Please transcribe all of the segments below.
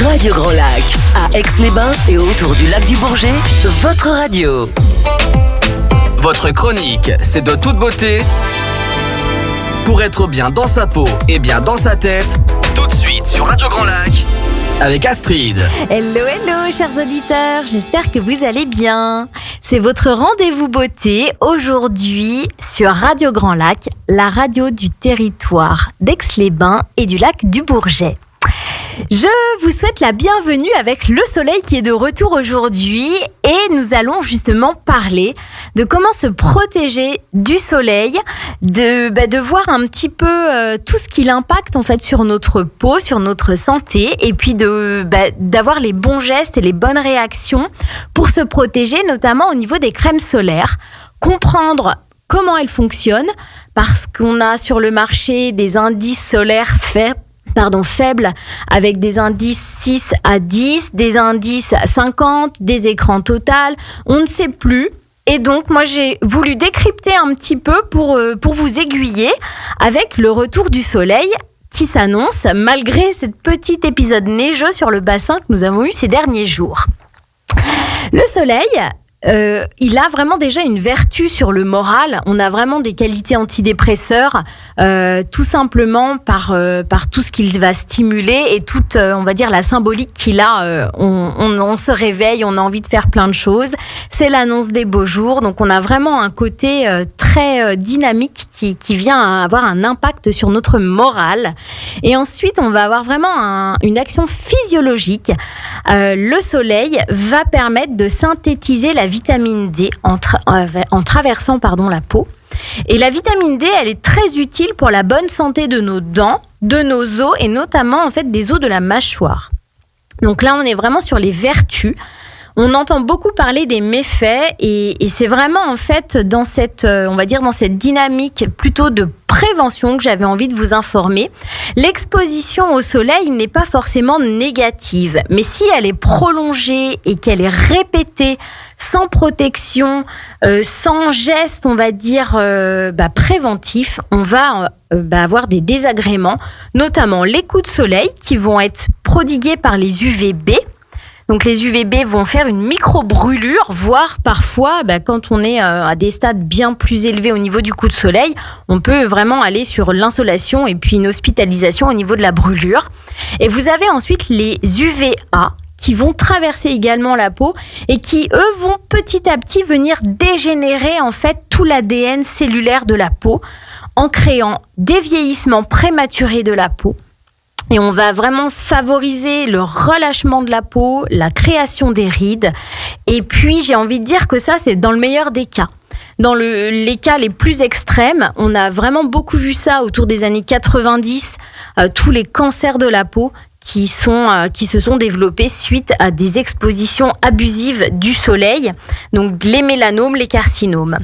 Radio Grand Lac, à Aix-les-Bains et autour du lac du Bourget, votre radio. Votre chronique, c'est de toute beauté pour être bien dans sa peau et bien dans sa tête, tout de suite sur Radio Grand Lac avec Astrid. Hello, chers auditeurs, j'espère que vous allez bien. C'est votre rendez-vous beauté aujourd'hui sur Radio Grand Lac, la radio du territoire d'Aix-les-Bains et du lac du Bourget. Je vous souhaite la bienvenue avec le soleil qui est de retour aujourd'hui et nous allons justement parler de comment se protéger du soleil, de voir un petit peu tout ce qui l'impacte en fait sur notre peau, sur notre santé et puis d'avoir les bons gestes et les bonnes réactions pour se protéger, notamment au niveau des crèmes solaires, comprendre comment elles fonctionnent parce qu'on a sur le marché des indices solaires faibles, avec des indices 6 à 10, des indices 50, des écrans total, on ne sait plus. Et donc, moi, j'ai voulu décrypter un petit peu pour vous aiguiller avec le retour du soleil qui s'annonce, malgré ce petit épisode neigeux sur le bassin que nous avons eu ces derniers jours. Le soleil... il a vraiment déjà une vertu sur le moral. On a vraiment des qualités antidépresseurs, tout simplement par tout ce qu'il va stimuler et toute, on va dire, la symbolique qu'il a. On se réveille, on a envie de faire plein de choses. C'est l'annonce des beaux jours, donc on a vraiment un côté très dynamique qui vient avoir un impact sur notre morale. Et ensuite, on va avoir vraiment une action physiologique. Le soleil va permettre de synthétiser la vitamine D en traversant la peau. Et la vitamine D, elle est très utile pour la bonne santé de nos dents, de nos os et notamment en fait des os de la mâchoire. Donc là, on est vraiment sur les vertus. On entend beaucoup parler des méfaits et c'est vraiment en fait dans cette dynamique plutôt de prévention que j'avais envie de vous informer. L'exposition au soleil n'est pas forcément négative, mais si elle est prolongée et qu'elle est répétée sans protection, sans geste, on va dire préventif, on va avoir des désagréments, notamment les coups de soleil qui vont être prodigués par les UVB. Donc les UVB vont faire une micro-brûlure, voire parfois, quand on est à des stades bien plus élevés au niveau du coup de soleil, on peut vraiment aller sur l'insolation et puis une hospitalisation au niveau de la brûlure. Et vous avez ensuite les UVA qui vont traverser également la peau et qui, eux, vont petit à petit venir dégénérer en fait tout l'ADN cellulaire de la peau en créant des vieillissements prématurés de la peau. Et on va vraiment favoriser le relâchement de la peau, la création des rides. Et puis, j'ai envie de dire que ça, c'est dans le meilleur des cas. Dans les cas les plus extrêmes, on a vraiment beaucoup vu ça autour des années 90, tous les cancers de la peau qui se sont développés suite à des expositions abusives du soleil, donc les mélanomes, les carcinomes.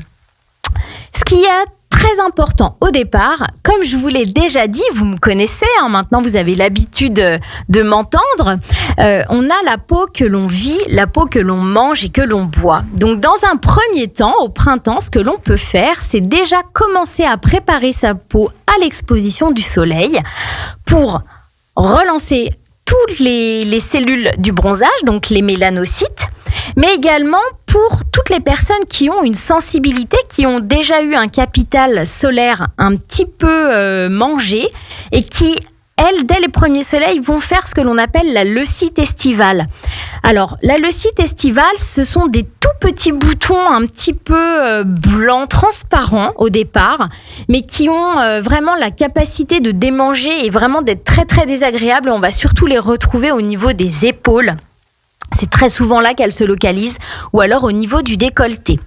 Ce qui est très important au départ, comme je vous l'ai déjà dit, vous me connaissez, maintenant vous avez l'habitude de m'entendre, on a la peau que l'on vit, la peau que l'on mange et que l'on boit. Donc dans un premier temps, au printemps, ce que l'on peut faire, c'est déjà commencer à préparer sa peau à l'exposition du soleil pour relancer toutes les cellules du bronzage, donc les mélanocytes, mais également pour toutes les personnes qui ont une sensibilité, qui ont déjà eu un capital solaire un petit peu mangé et qui, elles, dès les premiers soleils, vont faire ce que l'on appelle la leucite estivale. Alors, la leucite estivale, ce sont des tout petits boutons un petit peu blancs, transparents au départ, mais qui ont vraiment la capacité de démanger et vraiment d'être très très désagréables. On va surtout les retrouver au niveau des épaules. C'est très souvent là qu'elles se localisent, ou alors au niveau du décolleté.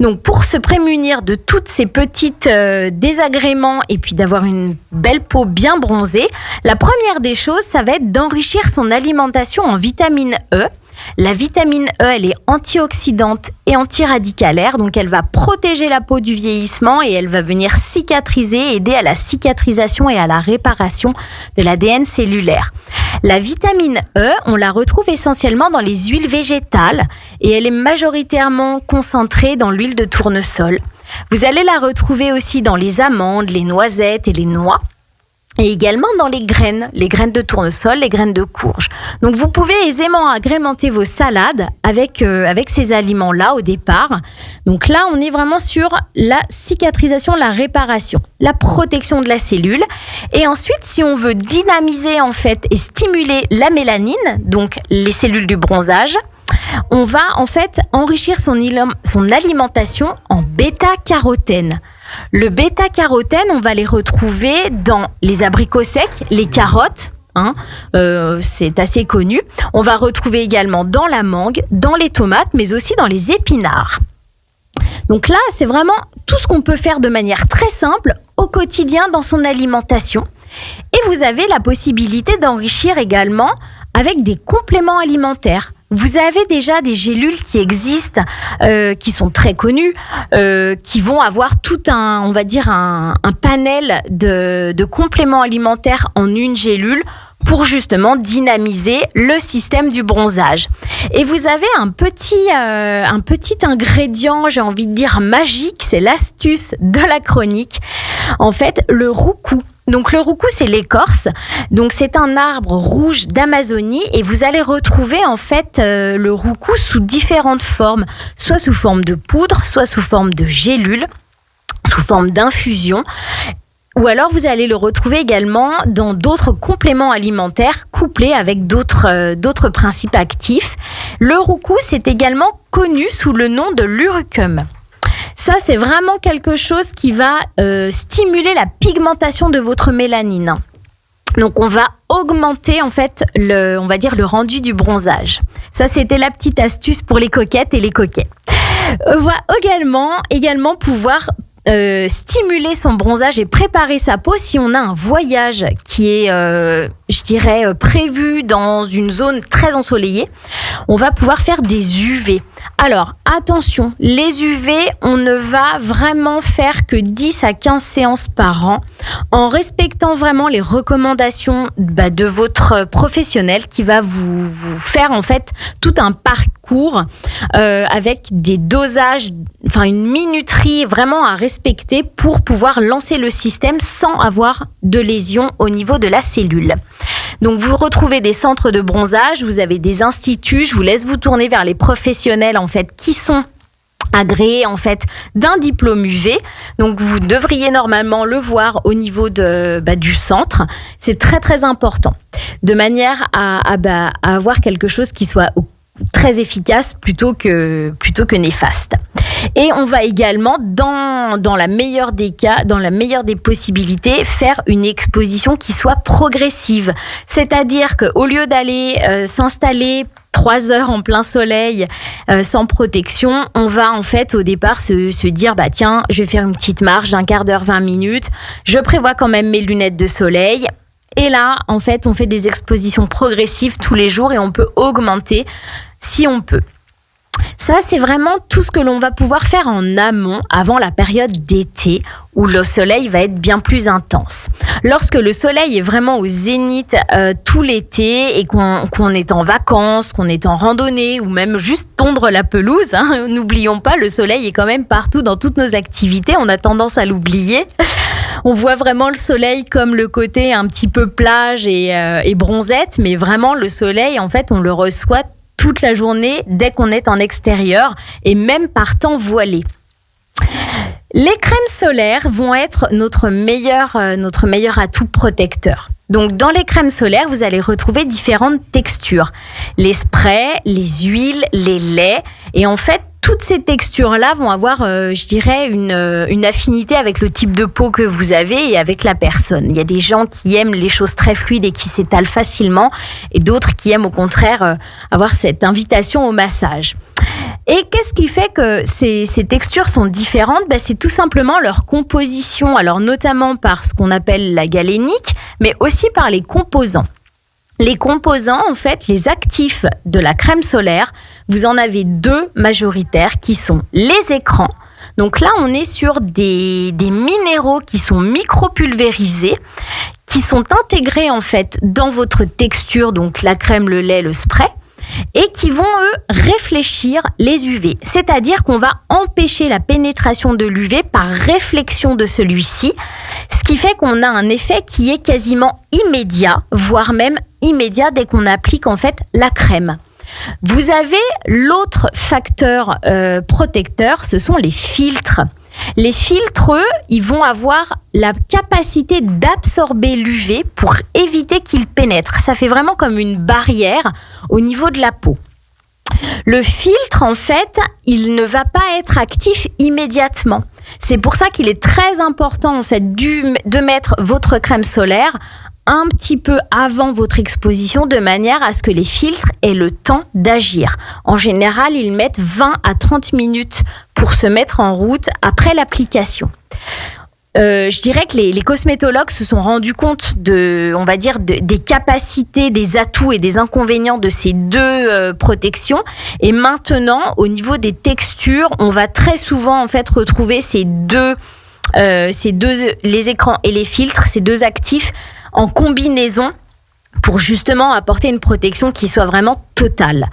Donc pour se prémunir de toutes ces petites désagréments et puis d'avoir une belle peau bien bronzée, la première des choses, ça va être d'enrichir son alimentation en vitamine E. La vitamine E, elle est antioxydante et antiradicalaire, donc elle va protéger la peau du vieillissement et elle va venir cicatriser, aider à la cicatrisation et à la réparation de l'ADN cellulaire. La vitamine E, on la retrouve essentiellement dans les huiles végétales et elle est majoritairement concentrée dans l'huile de tournesol. Vous allez la retrouver aussi dans les amandes, les noisettes et les noix. et également dans les graines de tournesol, les graines de courge. Donc vous pouvez aisément agrémenter vos salades avec ces aliments-là au départ. Donc là, on est vraiment sur la cicatrisation, la réparation, la protection de la cellule. Et ensuite, si on veut dynamiser en fait et stimuler la mélanine, donc les cellules du bronzage, on va en fait enrichir son alimentation en bêta-carotène. Le bêta-carotène, on va les retrouver dans les abricots secs, les carottes, c'est assez connu. On va retrouver également dans la mangue, dans les tomates, mais aussi dans les épinards. Donc là, c'est vraiment tout ce qu'on peut faire de manière très simple au quotidien dans son alimentation. Et vous avez la possibilité d'enrichir également avec des compléments alimentaires. Vous avez déjà des gélules qui existent, qui sont très connues, qui vont avoir tout un panel de compléments alimentaires en une gélule pour justement dynamiser le système du bronzage. Et vous avez un petit ingrédient, j'ai envie de dire magique, c'est l'astuce de la chronique. En fait, le roucou. Donc le roucou, c'est l'écorce. Donc c'est un arbre rouge d'Amazonie et vous allez retrouver en fait le roucou sous différentes formes, soit sous forme de poudre, soit sous forme de gélule, sous forme d'infusion. Ou alors vous allez le retrouver également dans d'autres compléments alimentaires couplés avec d'autres principes actifs. Le roucou, c'est également connu sous le nom de l'urucum. Ça, c'est vraiment quelque chose qui va stimuler la pigmentation de votre mélanine. Donc, on va augmenter en fait le rendu du bronzage. Ça, c'était la petite astuce pour les coquettes et les coquets. On va également pouvoir stimuler son bronzage et préparer sa peau si on a un voyage qui est, prévu dans une zone très ensoleillée. On va pouvoir faire des UV. Alors, attention, les UV, on ne va vraiment faire que 10 à 15 séances par an en respectant vraiment les recommandations de votre professionnel qui va vous faire en fait tout un parcours avec des dosages, une minuterie vraiment à respecter pour pouvoir lancer le système sans avoir de lésions au niveau de la cellule. Donc vous retrouvez des centres de bronzage, vous avez des instituts, je vous laisse vous tourner vers les professionnels en fait qui sont agréés en fait d'un diplôme UV. Donc vous devriez normalement le voir au niveau du centre. C'est très très important de manière à avoir quelque chose qui soit très efficace plutôt que néfaste. Et on va également, dans la meilleure des cas, dans la meilleure des possibilités, faire une exposition qui soit progressive. C'est-à-dire qu'au lieu d'aller s'installer 3 heures en plein soleil sans protection, on va en fait au départ se dire tiens, je vais faire une petite marche d'un quart d'heure, 20 minutes. Je prévois quand même mes lunettes de soleil. Et là, en fait, on fait des expositions progressives tous les jours et on peut augmenter si on peut. Ça, c'est vraiment tout ce que l'on va pouvoir faire en amont avant la période d'été où le soleil va être bien plus intense. Lorsque le soleil est vraiment au zénith tout l'été et qu'on est en vacances, qu'on est en randonnée ou même juste tondre la pelouse, n'oublions pas, le soleil est quand même partout dans toutes nos activités, on a tendance à l'oublier. On voit vraiment le soleil comme le côté un petit peu plage et bronzette, mais vraiment le soleil, en fait, on le reçoit toute la journée dès qu'on est en extérieur et même par temps voilé. Les crèmes solaires vont être notre meilleur atout protecteur. Donc dans les crèmes solaires, vous allez retrouver différentes textures. Les sprays, les huiles, les laits et en fait, toutes ces textures-là vont avoir, une affinité avec le type de peau que vous avez et avec la personne. Il y a des gens qui aiment les choses très fluides et qui s'étalent facilement et d'autres qui aiment au contraire avoir cette invitation au massage. Et qu'est-ce qui fait que ces textures sont différentes ? C'est tout simplement leur composition, alors notamment par ce qu'on appelle la galénique, mais aussi par les composants. Les composants, en fait, les actifs de la crème solaire, vous en avez 2 majoritaires qui sont les écrans. Donc là, on est sur des minéraux qui sont micropulvérisés, qui sont intégrés en fait dans votre texture, donc la crème, le lait, le spray. et qui vont, eux, réfléchir les UV. C'est-à-dire qu'on va empêcher la pénétration de l'UV par réflexion de celui-ci, ce qui fait qu'on a un effet qui est quasiment immédiat, voire même immédiat dès qu'on applique en fait la crème. Vous avez l'autre facteur protecteur, ce sont les filtres. Les filtres, eux, ils vont avoir la capacité d'absorber l'UV pour éviter qu'il pénètre. Ça fait vraiment comme une barrière au niveau de la peau. Le filtre, en fait, il ne va pas être actif immédiatement. C'est pour ça qu'il est très important, en fait, de mettre votre crème solaire un petit peu avant votre exposition de manière à ce que les filtres aient le temps d'agir. En général, ils mettent 20 à 30 minutes pour se mettre en route après l'application. Je dirais que les cosmétologues se sont rendus compte des capacités, des atouts et des inconvénients de ces deux protections. Et maintenant, au niveau des textures, on va très souvent en fait retrouver les écrans et les filtres, ces deux actifs en combinaison pour justement apporter une protection qui soit vraiment totale.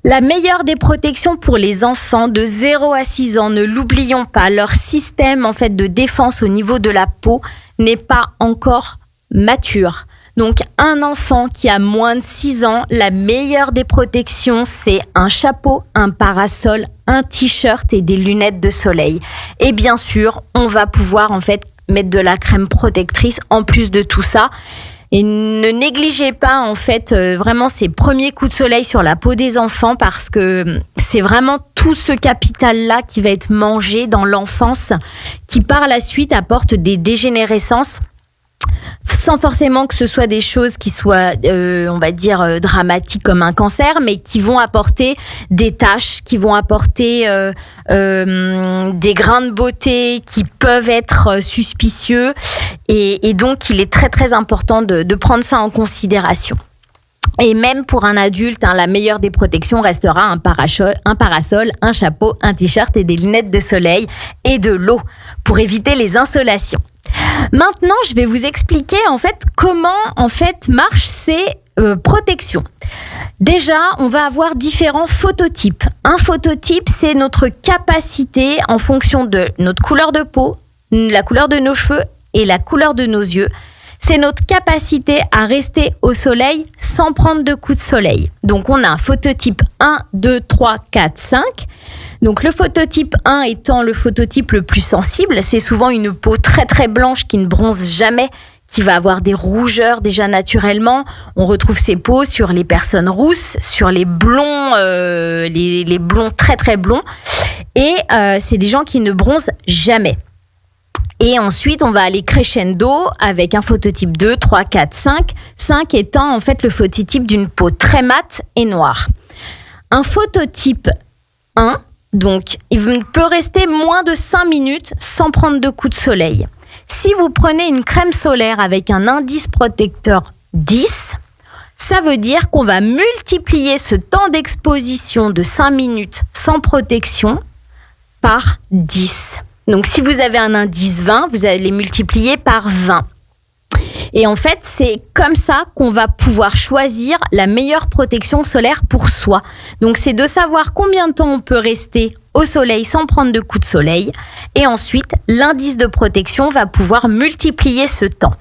La meilleure des protections pour les enfants de 0 à 6 ans, ne l'oublions pas, leur système en fait de défense au niveau de la peau n'est pas encore mature. Donc un enfant qui a moins de 6 ans, la meilleure des protections, c'est un chapeau, un parasol, un t-shirt et des lunettes de soleil. Et bien sûr, on va pouvoir en fait mettre de la crème protectrice en plus de tout ça. Et ne négligez pas en fait vraiment ces premiers coups de soleil sur la peau des enfants parce que c'est vraiment tout ce capital-là qui va être mangé dans l'enfance qui par la suite apporte des dégénérescences sans forcément que ce soit des choses qui soient, dramatiques comme un cancer, mais qui vont apporter des taches, qui vont apporter des grains de beauté qui peuvent être suspicieux. Et donc, il est très, très important de prendre ça en considération. Et même pour un adulte, la meilleure des protections restera un parasol, un chapeau, un t-shirt et des lunettes de soleil et de l'eau pour éviter les insolations. Maintenant, je vais vous expliquer en fait comment en fait marchent ces protections. Déjà, on va avoir différents phototypes. Un phototype, c'est notre capacité en fonction de notre couleur de peau, la couleur de nos cheveux et la couleur de nos yeux. C'est notre capacité à rester au soleil sans prendre de coups de soleil. Donc, on a un phototype 1, 2, 3, 4, 5. Donc, le phototype 1 étant le phototype le plus sensible, c'est souvent une peau très très blanche qui ne bronze jamais, qui va avoir des rougeurs déjà naturellement. On retrouve ces peaux sur les personnes rousses, sur les blonds, les blonds très très blonds. Et c'est des gens qui ne bronzent jamais. Et ensuite, on va aller crescendo avec un phototype 2, 3, 4, 5. 5 étant en fait le phototype d'une peau très mate et noire. Un phototype 1, donc, il peut rester moins de 5 minutes sans prendre de coups de soleil. Si vous prenez une crème solaire avec un indice protecteur 10, ça veut dire qu'on va multiplier ce temps d'exposition de 5 minutes sans protection par 10. Donc, si vous avez un indice 20, vous allez multiplier par 20. Et en fait, c'est comme ça qu'on va pouvoir choisir la meilleure protection solaire pour soi. Donc, c'est de savoir combien de temps on peut rester au soleil sans prendre de coups de soleil. Et ensuite, l'indice de protection va pouvoir multiplier ce temps.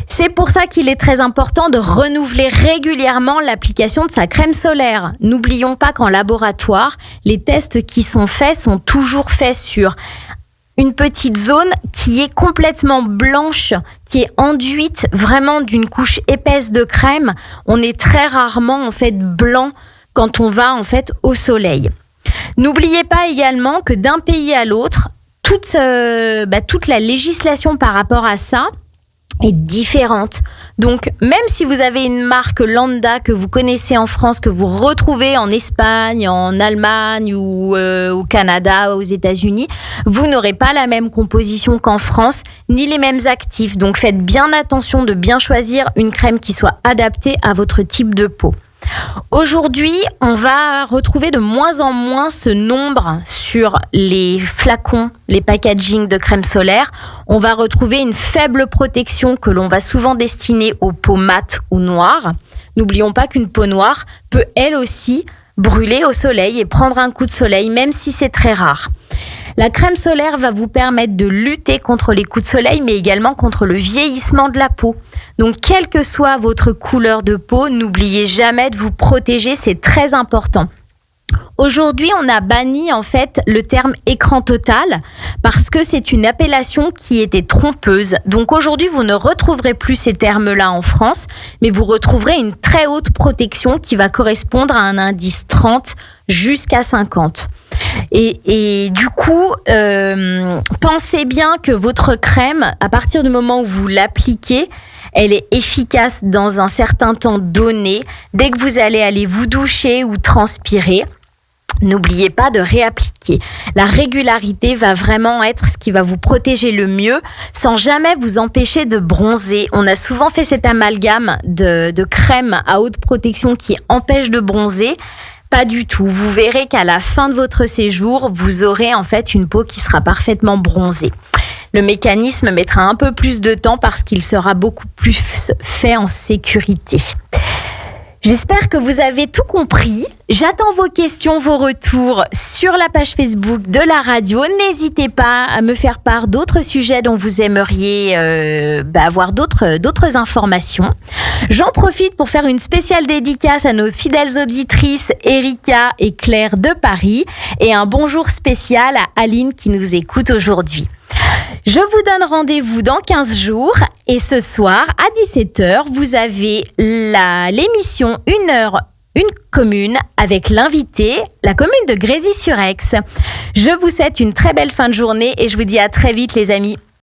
C'est pour ça qu'il est très important de renouveler régulièrement l'application de sa crème solaire. N'oublions pas qu'en laboratoire, les tests qui sont faits sont toujours faits sur une petite zone qui est complètement blanche, qui est enduite vraiment d'une couche épaisse de crème. On est très rarement en fait blanc quand on va en fait au soleil. N'oubliez pas également que d'un pays à l'autre, toute la législation par rapport à ça est différente. Donc, même si vous avez une marque lambda que vous connaissez en France, que vous retrouvez en Espagne, en Allemagne ou au Canada, aux États-Unis, vous n'aurez pas la même composition qu'en France, ni les mêmes actifs. Donc, faites bien attention de bien choisir une crème qui soit adaptée à votre type de peau. Aujourd'hui, on va retrouver de moins en moins ce nombre sur les flacons, les packaging de crème solaire. On va retrouver une faible protection que l'on va souvent destiner aux peaux mates ou noires. N'oublions pas qu'une peau noire peut elle aussi brûler au soleil et prendre un coup de soleil, même si c'est très rare. La crème solaire va vous permettre de lutter contre les coups de soleil, mais également contre le vieillissement de la peau. Donc, quelle que soit votre couleur de peau, n'oubliez jamais de vous protéger, c'est très important. Aujourd'hui, on a banni en fait le terme écran total parce que c'est une appellation qui était trompeuse. Donc aujourd'hui, vous ne retrouverez plus ces termes-là en France, mais vous retrouverez une très haute protection qui va correspondre à un indice 30 jusqu'à 50. Et du coup, pensez bien que votre crème, à partir du moment où vous l'appliquez, elle est efficace dans un certain temps donné. Dès que vous allez aller vous doucher ou transpirer, n'oubliez pas de réappliquer. La régularité va vraiment être ce qui va vous protéger le mieux sans jamais vous empêcher de bronzer. On a souvent fait cet amalgame de crème à haute protection qui empêche de bronzer. Pas du tout. Vous verrez qu'à la fin de votre séjour, vous aurez en fait une peau qui sera parfaitement bronzée. Le mécanisme mettra un peu plus de temps parce qu'il sera beaucoup plus fait en sécurité. J'espère que vous avez tout compris. J'attends vos questions, vos retours sur la page Facebook de la radio. N'hésitez pas à me faire part d'autres sujets dont vous aimeriez avoir d'autres informations. J'en profite pour faire une spéciale dédicace à nos fidèles auditrices Erika et Claire de Paris et un bonjour spécial à Aline qui nous écoute aujourd'hui. Je vous donne rendez-vous dans 15 jours et ce soir à 17h, vous avez l'émission 1 heure, une commune avec l'invité, la commune de Grésy-sur-Aix. Je vous souhaite une très belle fin de journée et je vous dis à très vite les amis.